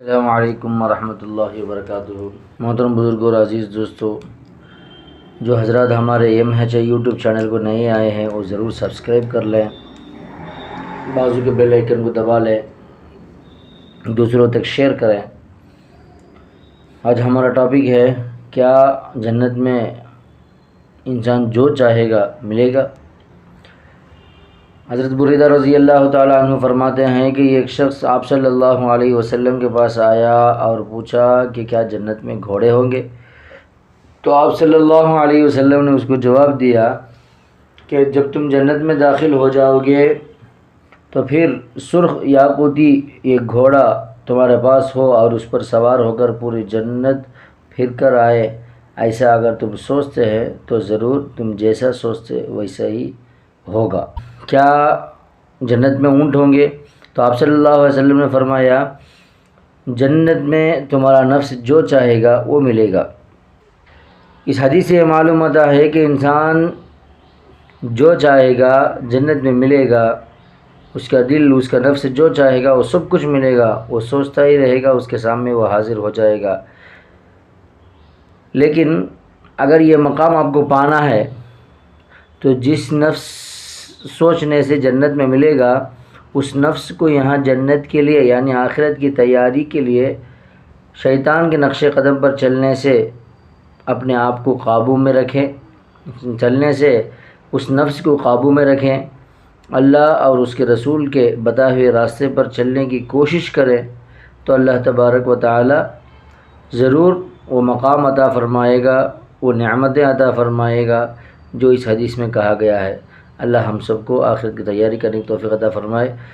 السلام علیکم ورحمۃ اللہ وبرکاتہ۔ محترم بزرگوں اور عزیز دوستو، جو حضرات ہمارے MH یوٹیوب چینل کو نئے آئے ہیں وہ ضرور سبسکرائب کر لیں، بازو کے بیل آئیکن کو دبا لیں، دوسروں تک شیئر کریں۔ آج ہمارا ٹاپک ہے کیا جنت میں انسان جو چاہے گا ملے گا۔ حضرت بریدہ رضی اللہ تعالیٰ عنہ فرماتے ہیں کہ ایک شخص آپ صلی اللہ علیہ وسلم کے پاس آیا اور پوچھا کہ کیا جنت میں گھوڑے ہوں گے؟ تو آپ صلی اللہ علیہ وسلم نے اس کو جواب دیا کہ جب تم جنت میں داخل ہو جاؤ گے تو پھر سرخ یاقوتی ایک گھوڑا تمہارے پاس ہو اور اس پر سوار ہو کر پوری جنت پھر کر آئے۔ ایسا اگر تم سوچتے ہیں تو ضرور تم جیسا سوچتے ویسا ہی ہوگا۔ کیا جنت میں اونٹ ہوں گے؟ تو آپ صلی اللہ علیہ وسلم نے فرمایا جنت میں تمہارا نفس جو چاہے گا وہ ملے گا۔ اس حدیث سے معلوم ہوتا ہے کہ انسان جو چاہے گا جنت میں ملے گا، اس کا دل، اس کا نفس جو چاہے گا وہ سب کچھ ملے گا، وہ سوچتا ہی رہے گا، اس کے سامنے وہ حاضر ہو جائے گا۔ لیکن اگر یہ مقام آپ کو پانا ہے تو جس نفس سوچنے سے جنت میں ملے گا، اس نفس کو یہاں جنت کے لیے یعنی آخرت کی تیاری کے لیے شیطان کے نقش قدم پر چلنے سے اپنے آپ کو قابو میں رکھیں، چلنے سے اس نفس کو قابو میں رکھیں، اللہ اور اس کے رسول کے بتائے ہوئے راستے پر چلنے کی کوشش کریں تو اللہ تبارک و تعالی ضرور وہ مقام عطا فرمائے گا، وہ نعمتیں عطا فرمائے گا جو اس حدیث میں کہا گیا ہے۔ اللہ ہم سب کو آخرت کی تیاری کرنے کی توفیق عطا فرمائے۔